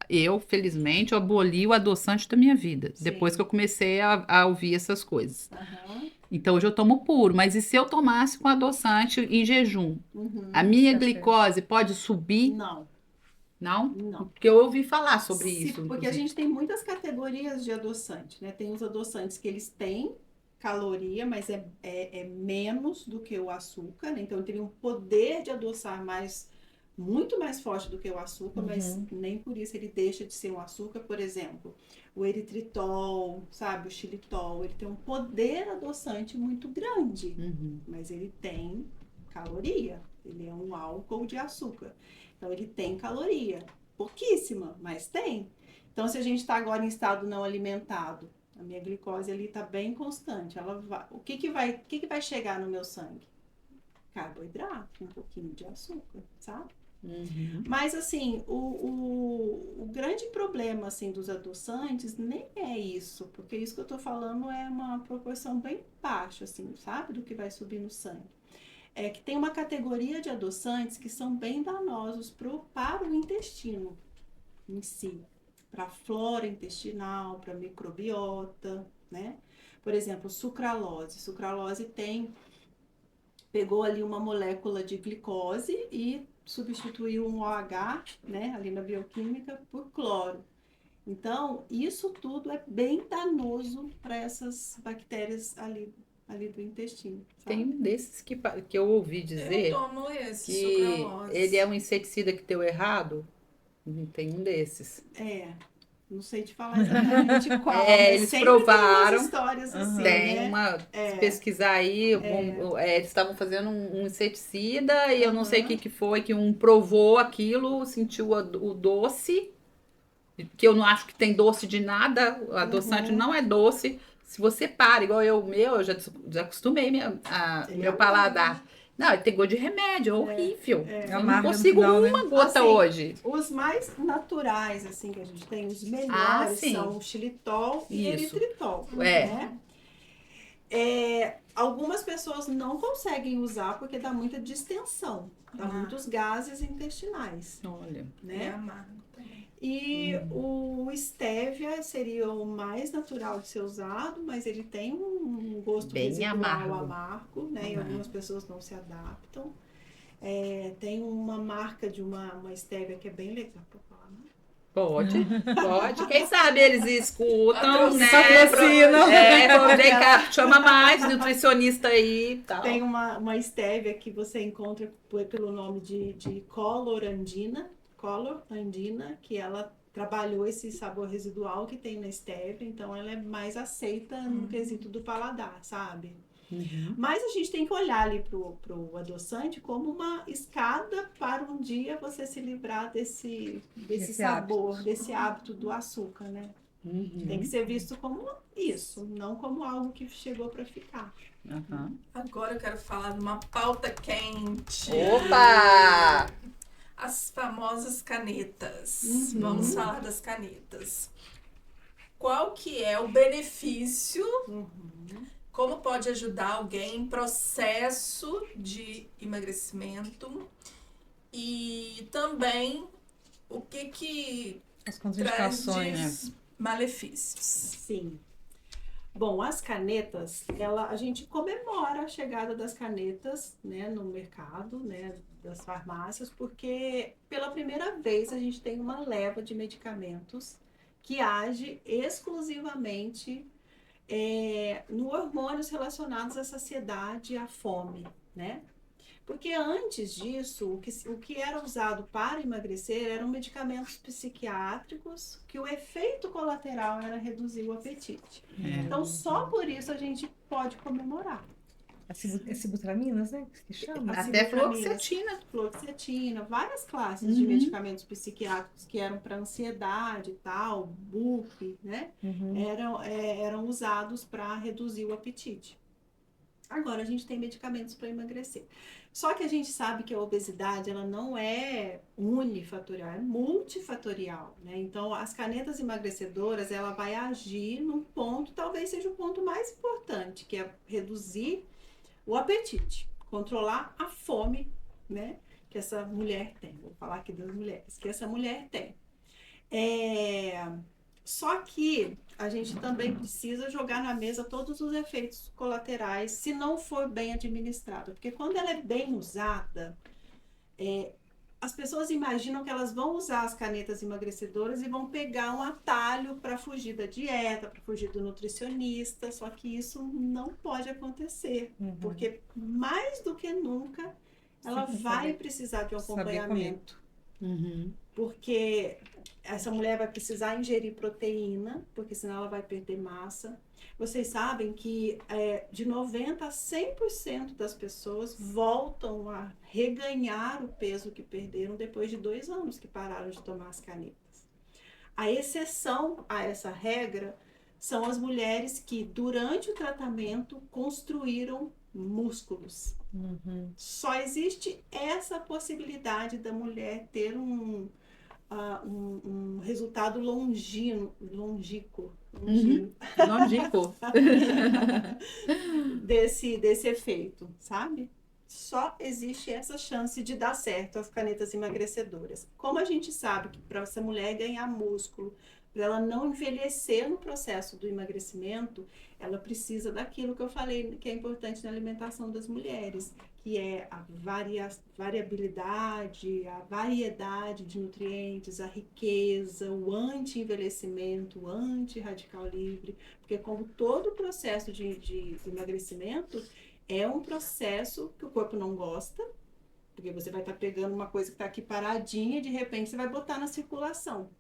Eu, felizmente, aboli o adoçante da minha vida, depois que eu comecei a ouvir essas coisas. Então, hoje eu tomo puro, mas e se eu tomasse com adoçante em jejum? A minha glicose pode subir? Não. Não? Não. Porque eu ouvi falar sobre isso. Porque a gente tem muitas categorias de adoçante, né? Tem os adoçantes que eles têm caloria, mas é menos do que o açúcar, né? Então ele tem um poder de adoçar muito mais forte do que o açúcar, mas nem por isso ele deixa de ser um açúcar. Por exemplo, o eritritol, sabe? O xilitol, ele tem um poder adoçante muito grande, mas ele tem caloria, ele é um álcool de açúcar. Então, ele tem caloria, pouquíssima, mas tem. Então, se a gente está agora em estado não alimentado, a minha glicose ali está bem constante. O que vai chegar no meu sangue? Carboidrato, um pouquinho de açúcar, sabe? Mas, assim, o grande problema, assim, dos adoçantes nem é isso, porque isso que eu tô falando é uma proporção bem baixa, assim, sabe, do que vai subir no sangue. É que tem uma categoria de adoçantes que são bem danosos para o intestino em si, para a flora intestinal, para a microbiota, né? Por exemplo, sucralose. Sucralose pegou ali uma molécula de glicose e substituiu um OH, né, ali na bioquímica, por cloro. Então, isso tudo é bem danoso para essas bactérias ali do intestino. Sabe? Tem um desses que eu ouvi dizer Eu tomo esse, que sucralose. ele é um inseticida que deu errado. Tem um desses. Não sei te falar exatamente qual, mas Eles sempre provaram. tem umas histórias assim, Tem né? uma. Se pesquisar aí, eles estavam fazendo um inseticida e eu não sei o que foi, que um provou aquilo, sentiu o doce, que eu não acho que tem doce de nada, o adoçante não é doce. Se você para, igual eu já desacostumei meu paladar. Não, ele tem gosto de remédio, é horrível. Eu não consigo final, uma gota assim, hoje. Os mais naturais, assim, que a gente tem, os melhores sim. são o xilitol e Isso. eritritol, É. né? Algumas pessoas não conseguem usar porque dá muita distensão, dá muitos gases intestinais, Olha. né? É amargo também. E o stevia seria o mais natural de ser usado, mas ele tem um gosto Bem residual amargo. Uhum. amargo, né? E algumas pessoas não se adaptam. Tem uma marca de uma stevia que é bem legal para falar, né? Pode. Quem sabe eles escutam, né? Patrocinam. Vem cá, chama mais nutricionista aí e tal. Tem uma stevia que você encontra pelo nome de Color Andina, que ela trabalhou esse sabor residual que tem na stevia, então ela é mais aceita no quesito do paladar, sabe? Mas a gente tem que olhar ali pro adoçante como uma escada para um dia você se livrar desse sabor, desse hábito do açúcar, né? Tem que ser visto como isso, não como algo que chegou para ficar. Agora eu quero falar de uma pauta quente. Opa! As famosas canetas. Vamos falar das canetas. Qual que é o benefício? Como pode ajudar alguém em processo de emagrecimento? E também o que As contraindicações. traz de malefícios? Sim. Bom, as canetas, a gente comemora a chegada das canetas, né, no mercado, né, das farmácias, porque pela primeira vez a gente tem uma leva de medicamentos que age exclusivamente no hormônios relacionados à saciedade e à fome, né? Porque antes disso, o que era usado para emagrecer eram medicamentos psiquiátricos, que o efeito colateral era reduzir o apetite. Então, só por isso a gente pode comemorar. As cibutraminas, né? Que chama? Até fluoxetina. Fluoxetina, várias classes de medicamentos psiquiátricos que eram para ansiedade e tal, bup, né? Eram usados para reduzir o apetite. Agora a gente tem medicamentos para emagrecer. Só que a gente sabe que a obesidade ela não é unifatorial, é multifatorial, né? Então as canetas emagrecedoras ela vai agir num ponto, talvez seja o ponto mais importante, que é reduzir o apetite, controlar a fome, né? Que essa mulher tem. Vou falar aqui das mulheres, que essa mulher tem. Só que a gente também precisa jogar na mesa todos os efeitos colaterais se não for bem administrado. Porque quando ela é bem usada, as pessoas imaginam que elas vão usar as canetas emagrecedoras e vão pegar um atalho para fugir da dieta, para fugir do nutricionista. Só que isso não pode acontecer. Porque mais do que nunca, ela vai precisar de um acompanhamento. Porque essa mulher vai precisar ingerir proteína, porque senão ela vai perder massa. Vocês sabem que de 90% a 100% das pessoas voltam a reganhar o peso que perderam depois de 2 anos que pararam de tomar as canetas. A exceção a essa regra são as mulheres que, durante o tratamento, construíram músculos. Só existe essa possibilidade da mulher ter um resultado longínquo desse efeito, sabe? Só existe essa chance de dar certo as canetas emagrecedoras. Como a gente sabe que para essa mulher ganhar músculo, para ela não envelhecer no processo do emagrecimento, ela precisa daquilo que eu falei que é importante na alimentação das mulheres, que é a variabilidade, a variedade de nutrientes, a riqueza, o anti-envelhecimento, o anti-radical livre, porque como todo o processo de emagrecimento é um processo que o corpo não gosta, porque você vai estar pegando uma coisa que está aqui paradinha e de repente você vai botar na circulação.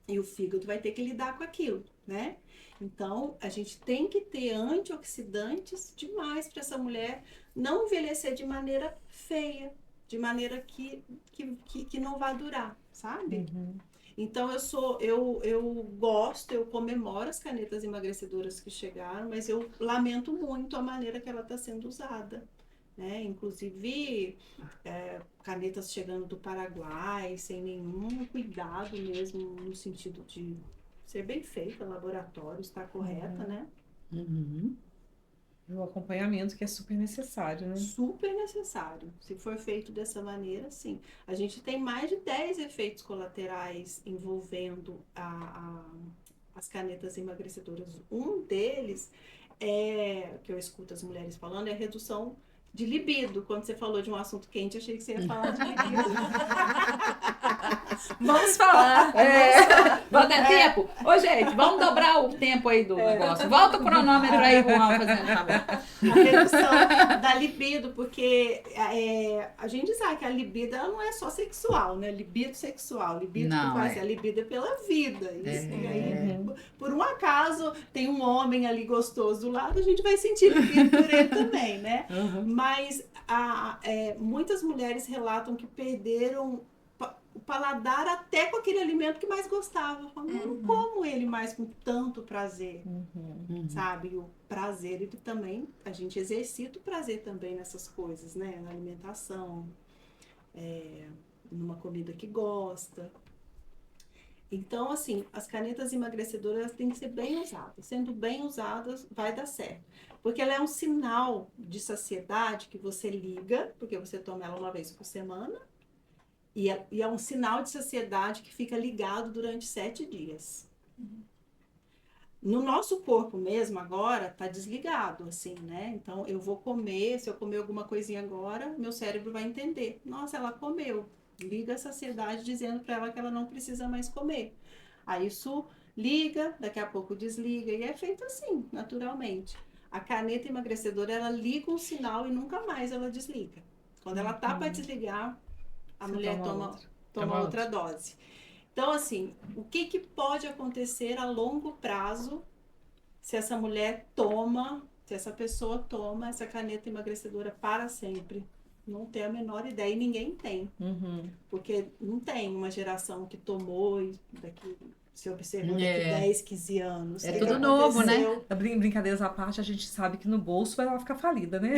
E o fígado vai ter que lidar com aquilo, né? Então, a gente tem que ter antioxidantes demais para essa mulher não envelhecer de maneira feia, de maneira que não vai durar, sabe? Então, eu comemoro as canetas emagrecedoras que chegaram, mas eu lamento muito a maneira que ela está sendo usada. Né? Inclusive canetas chegando do Paraguai sem nenhum cuidado mesmo no sentido de ser bem feita, laboratório, estar correta, né? O acompanhamento que é super necessário, né? Super necessário. Se for feito dessa maneira, sim. A gente tem mais de 10 efeitos colaterais envolvendo as canetas emagrecedoras. Um deles que eu escuto as mulheres falando, é a redução de libido. Quando você falou de um assunto quente, achei que você ia falar de libido. Vamos falar. Vamos dar tempo? Ô, gente, vamos dobrar o tempo aí do negócio. Volta o cronômetro aí, Juan, fazendo favor. A redução da libido, porque a gente sabe que a libido ela não é só sexual, né? Libido sexual. Libido não, a libido é pela vida. Isso, e aí, por um acaso, tem um homem ali gostoso do lado, a gente vai sentir libido por ele também, né? Mas muitas mulheres relatam que perderam o paladar até com aquele alimento que mais gostava. Eu não como ele mais com tanto prazer, sabe? O prazer, ele também, a gente exercita o prazer também nessas coisas, né? Na alimentação, numa comida que gosta. Então, assim, as canetas emagrecedoras têm que ser bem usadas. Sendo bem usadas, vai dar certo. Porque ela é um sinal de saciedade que você liga, porque você toma ela uma vez por semana, e é um sinal de saciedade que fica ligado durante 7 dias. No nosso corpo mesmo, agora, tá desligado, assim, né? Então, eu vou comer, se eu comer alguma coisinha agora, meu cérebro vai entender. Nossa, ela comeu. Liga a saciedade dizendo para ela que ela não precisa mais comer. Aí isso liga, daqui a pouco desliga, e é feito assim, naturalmente. A caneta emagrecedora, ela liga um sinal e nunca mais ela desliga. Quando ela tá para desligar, a mulher toma outra dose. Então, assim, o que pode acontecer a longo prazo se essa mulher se essa pessoa toma essa caneta emagrecedora para sempre? Não tem a menor ideia e ninguém tem. Porque não tem uma geração que tomou e daqui se observou daqui 10, 15 anos. É tudo novo, né? Brincadeiras à parte, a gente sabe que no bolso ela vai ficar falida, né?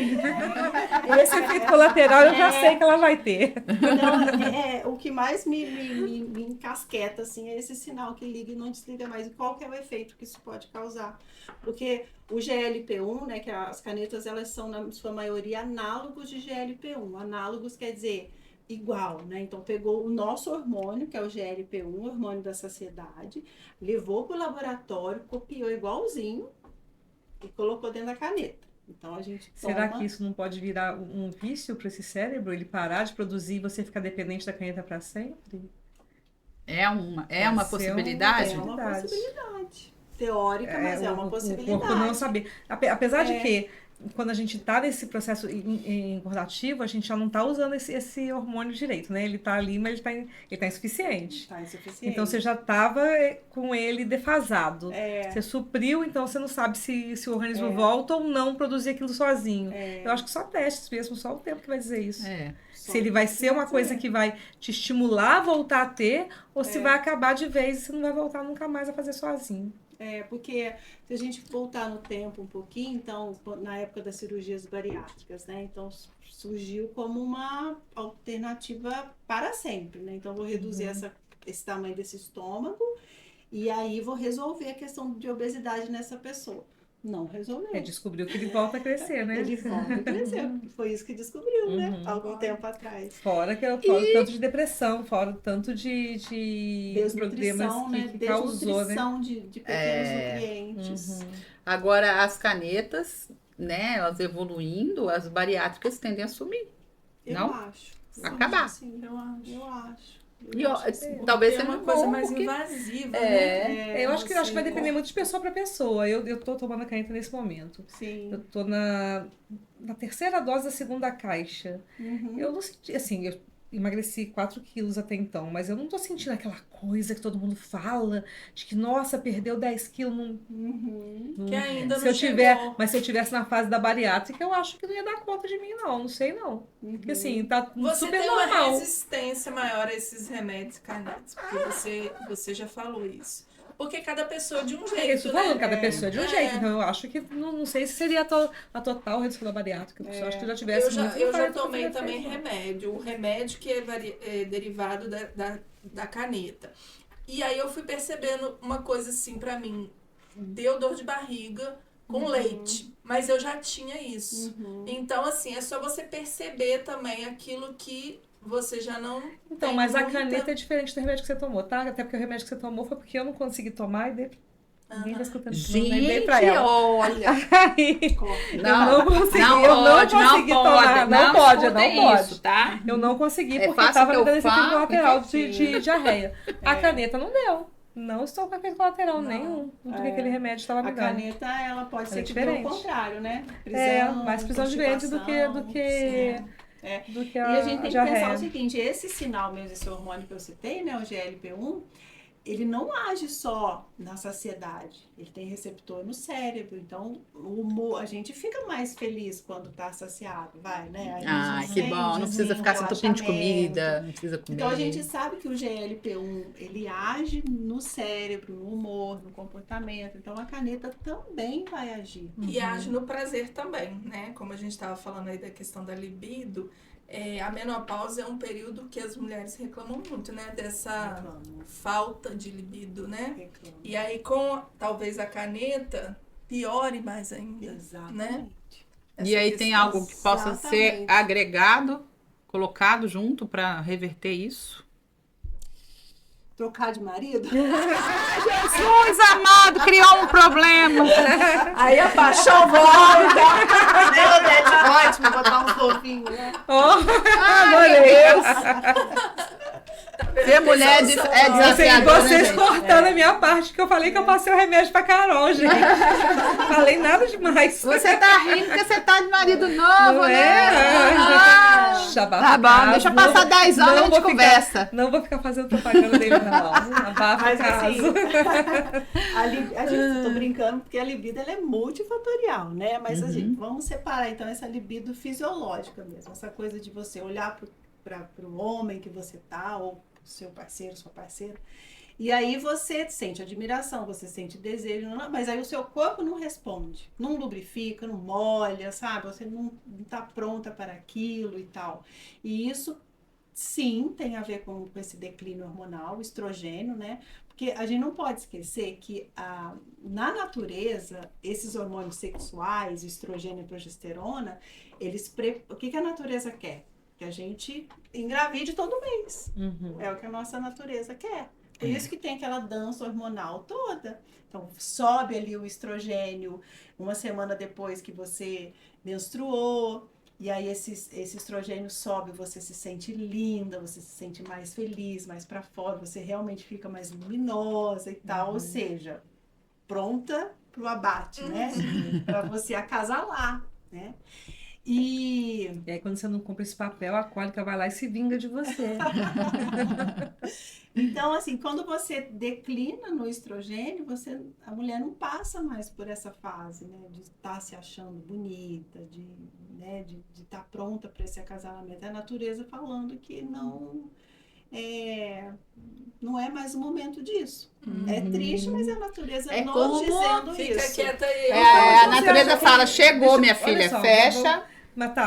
Esse efeito colateral eu já sei que ela vai ter. Então, o que mais me encasqueta, assim, é esse sinal que liga e não desliga mais. E qual que é o efeito que isso pode causar? Porque o GLP-1, né, que as canetas, elas são, na sua maioria, análogos de GLP-1. Análogos quer dizer igual, né? Então, pegou o nosso hormônio, que é o GLP-1, o hormônio da saciedade, levou para o laboratório, copiou igualzinho e colocou dentro da caneta. Então, a gente toma... Será que isso não pode virar um vício para esse cérebro? Ele parar de produzir e você ficar dependente da caneta para sempre? É uma possibilidade? É uma possibilidade. Teórica, mas é uma possibilidade. O corpo não saber. Apesar de que, quando a gente está nesse processo engordativo, a gente já não está usando esse hormônio direito, né? Ele está ali, mas ele tá insuficiente. Está insuficiente. Então, você já estava com ele defasado. Você supriu, então você não sabe se o organismo volta ou não produzir aquilo sozinho. Eu acho que só testes mesmo, só o tempo que vai dizer isso. Se ele vai ser uma coisa que vai te estimular a voltar a ter, ou se vai acabar de vez e você não vai voltar nunca mais a fazer sozinho. Porque se a gente voltar no tempo um pouquinho, então, na época das cirurgias bariátricas, né? Então, surgiu como uma alternativa para sempre, né? Então, vou reduzir esse tamanho desse estômago e aí vou resolver a questão de obesidade nessa pessoa. Não resolveu. Descobriu que ele volta a crescer, né? Ele volta a crescer. Foi isso que descobriu, né? Algum tempo atrás. Fora o tanto de depressão, fora o tanto de problemas que causou, né? De pequenos nutrientes. Agora, as canetas, né, elas evoluindo, as bariátricas tendem a sumir. Eu acho. Acabar. Sim, eu acho. Talvez seja uma coisa mais invasiva, né? Eu acho que vai depender muito de pessoa para pessoa. Eu tô tomando a caneta nesse momento. Sim. Eu tô na terceira dose da segunda caixa. Eu não senti, assim, eu emagreci 4 quilos até então, mas eu não tô sentindo aquela coisa que todo mundo fala, de que, nossa, perdeu 10 quilos. Que ainda se eu tiver, mas se eu tivesse na fase da bariátrica, eu acho que não ia dar conta de mim, não sei não. Porque assim, tá super normal. Você tem uma resistência maior a esses remédios canetas, porque você já falou isso. Porque cada pessoa de um jeito, né? Cada pessoa de um jeito. Então eu acho que não sei se seria a total redução da bariátrica. Eu acho que já tivesse eu já tomei também remédio. O remédio que é derivado da caneta. E aí eu fui percebendo uma coisa assim pra mim. Deu dor de barriga com leite. Mas eu já tinha isso. Então, assim, é só você perceber também aquilo que você já não. Então, mas a caneta é diferente do remédio que você tomou, tá? Até porque o remédio que você tomou foi porque eu não consegui tomar e dei. Ninguém tá escutando isso. Gente, pra ela. olha. Eu não consegui tomar. Não pode. Isso, tá? Eu não consegui porque tava me dando esse efeito colateral de diarreia. A caneta não deu. Não estou com efeito colateral nenhum do que aquele remédio estava me dando. A caneta, ela pode ser diferente. o contrário, né? Mais prisão de ventre do que e a gente tem que pensar o seguinte, esse sinal mesmo, esse hormônio que eu citei, né, o GLP-1, ele não age só na saciedade, ele tem receptor no cérebro, então a gente fica mais feliz quando tá saciado, né? Que bom, não precisa ficar se entupindo de comida, não precisa comer. Então a gente sabe que o GLP-1, ele age no cérebro, no humor, no comportamento, então a caneta também vai agir. E age no prazer também, né? Como a gente estava falando aí da questão da libido, a menopausa é um período que as mulheres reclamam muito, né? Dessa falta de libido, né? E aí com talvez a caneta piore mais ainda. Exatamente. Né? E aí tem algo que possa ser agregado, colocado junto para reverter isso? Trocar de marido? Jesus amado, criou um problema. Aí a paixão volta. Meu Deus, ótimo, botar um fofinho, né? Ser mulher é desafiador, vocês né, cortando a minha parte, que eu falei que eu passei o remédio pra Carol, gente. Falei nada demais. Você tá rindo porque você tá de marido novo, né? Tá bom, deixa passar 10 anos e a gente conversa. Não vou ficar fazendo propaganda dele, não. Mas assim, eu tô brincando porque a libido ela é multifatorial, né? Mas assim, vamos separar então essa libido fisiológica mesmo. Essa coisa de você olhar para o homem que você tá, ou seu parceiro, sua parceira. E aí você sente admiração, você sente desejo, mas aí o seu corpo não responde, não lubrifica, não molha, sabe? Você não tá pronta para aquilo e tal. E isso, sim, tem a ver com esse declínio hormonal, o estrogênio, né? Porque a gente não pode esquecer que na natureza, esses hormônios sexuais, estrogênio e progesterona, o que a natureza quer? Que a gente engravide todo mês. É o que a nossa natureza quer. Por isso que tem aquela dança hormonal toda. Então, sobe ali o estrogênio uma semana depois que você menstruou. E aí esse estrogênio sobe, você se sente linda, você se sente mais feliz, mais pra fora. Você realmente fica mais luminosa e tal. Ou seja, pronta pro abate, né? Pra você acasalar, né? E aí, quando você não compra esse papel, a cólica vai lá e se vinga de você. Então, assim, quando você declina no estrogênio, a mulher não passa mais por essa fase, né? De estar se achando bonita, de estar pronta para esse acasalamento. É a natureza falando que não é mais o momento disso. É triste, mas é a natureza nos dizendo fica isso. Quieta aí. A natureza fala, chegou, minha filha, só, fecha.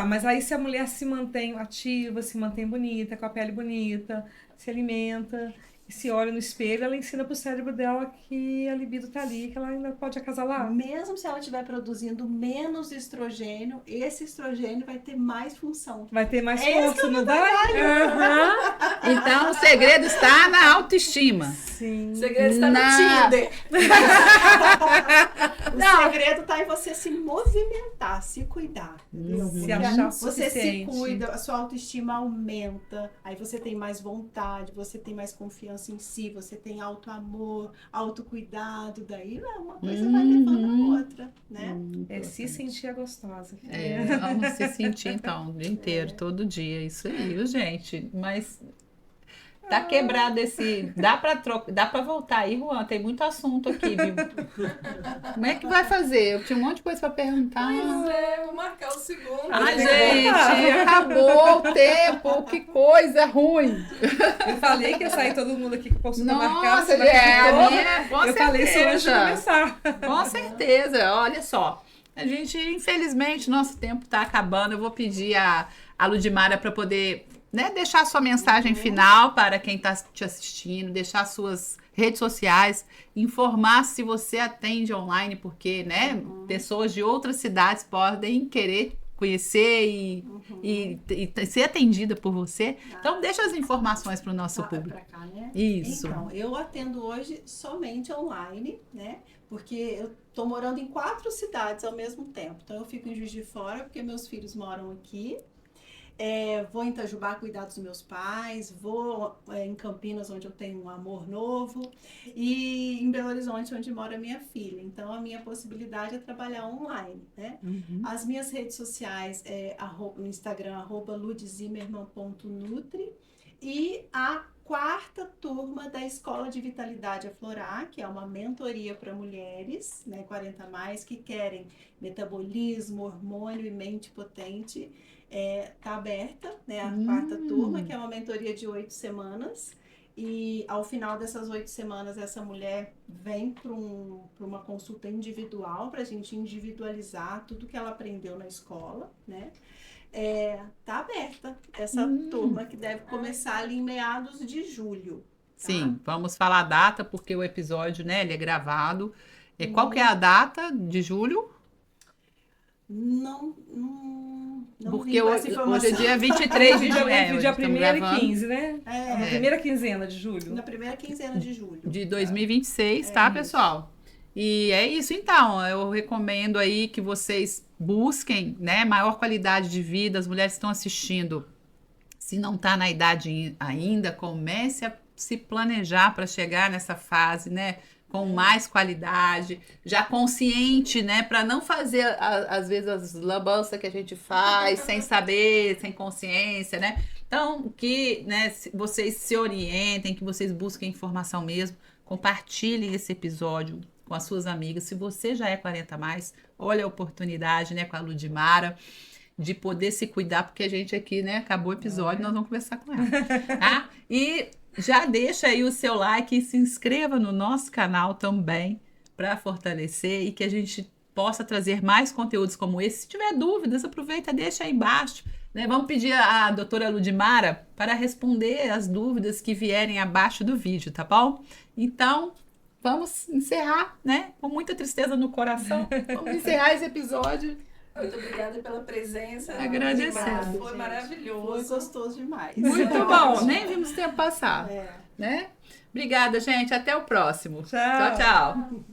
Mas aí se a mulher se mantém ativa, se mantém bonita, com a pele bonita, se alimenta, e se olha no espelho, ela ensina pro cérebro dela que a libido tá ali, que ela ainda pode acasalar. Mesmo se ela estiver produzindo menos estrogênio, esse estrogênio vai ter mais função. Vai ter mais força, não vai? Então, o segredo está na autoestima. Sim. O segredo está no Tinder. O segredo está em você se movimentar, se cuidar. Se achar você se suficiente. cuida, a sua autoestima aumenta, aí você tem mais vontade, você tem mais confiança em si, você tem auto-amor, autocuidado, daí uma coisa vai levando a outra, né? É se sentir gostosa. Vamos se sentir, então, o dia inteiro, todo dia. Isso aí, viu, gente? Mas tá quebrado esse... Dá pra voltar aí, Juan? Tem muito assunto aqui, viu? Como é que vai fazer? Eu tinha um monte de coisa pra perguntar. Vou marcar o segundo. Ai, gente, acabou o tempo. Que coisa ruim. Eu falei que ia sair todo mundo aqui com consulta marcada. Nossa, com eu falei isso antes de começar. Com certeza. Olha só. A gente, infelizmente, nosso tempo tá acabando. Eu vou pedir a Ludmara para poder... deixar sua mensagem final para quem está te assistindo, deixar suas redes sociais, informar se você atende online, porque pessoas de outras cidades podem querer conhecer e ser atendida por você. Então, deixa as informações para o nosso público. Pra cá, né? Isso. Então, eu atendo hoje somente online, né? Porque eu tô morando em 4 cidades ao mesmo tempo. Então, eu fico em Juiz de Fora, porque meus filhos moram aqui. Vou em Itajubá cuidar dos meus pais, vou em Campinas, onde eu tenho um amor novo, e em Belo Horizonte, onde mora minha filha. Então, a minha possibilidade é trabalhar online, né? As minhas redes sociais no Instagram, @ludzimmermann.nutri, e a 4ª turma da Escola de Vitalidade Aflorar, que é uma mentoria para mulheres, 40 a mais, que querem metabolismo, hormônio e mente potente. Tá aberta, a 4ª turma, que é uma mentoria de 8 semanas, e ao final dessas 8 semanas essa mulher vem para uma consulta individual, para a gente individualizar tudo que ela aprendeu na escola, né? Tá aberta essa turma, que deve começar ali em meados de julho. Tá? Sim, vamos falar a data, porque o episódio, ele é gravado. Qual que é a data de julho? Não porque hoje é dia 23 de julho. Dia 1º e 15, né? Na primeira quinzena de julho. Na primeira quinzena de julho. De 2026, tá, pessoal? E é isso, então. Eu recomendo aí que vocês busquem, maior qualidade de vida. As mulheres que estão assistindo, se não tá na idade ainda, comece a se planejar para chegar nessa fase, com mais qualidade, já consciente, para não fazer, às vezes, as lambanças que a gente faz, sem saber, sem consciência, Então, que vocês se orientem, que vocês busquem informação mesmo, compartilhem esse episódio com as suas amigas. Se você já é 40 a mais, olha a oportunidade, com a Ludmara, de poder se cuidar, porque a gente aqui, acabou o episódio, nós vamos conversar com ela, tá? E já deixa aí o seu like e se inscreva no nosso canal também, para fortalecer e que a gente possa trazer mais conteúdos como esse. Se tiver dúvidas, aproveita, deixa aí embaixo. Vamos pedir à doutora Ludmara para responder as dúvidas que vierem abaixo do vídeo, tá bom? Então, vamos encerrar, com muita tristeza no coração. Vamos encerrar esse episódio. Muito obrigada pela presença. Agradecendo. Foi maravilhoso. Foi gostoso demais. Muito bom. Nem vimos o tempo passar. Obrigada, gente. Até o próximo. Tchau. Tchau, tchau.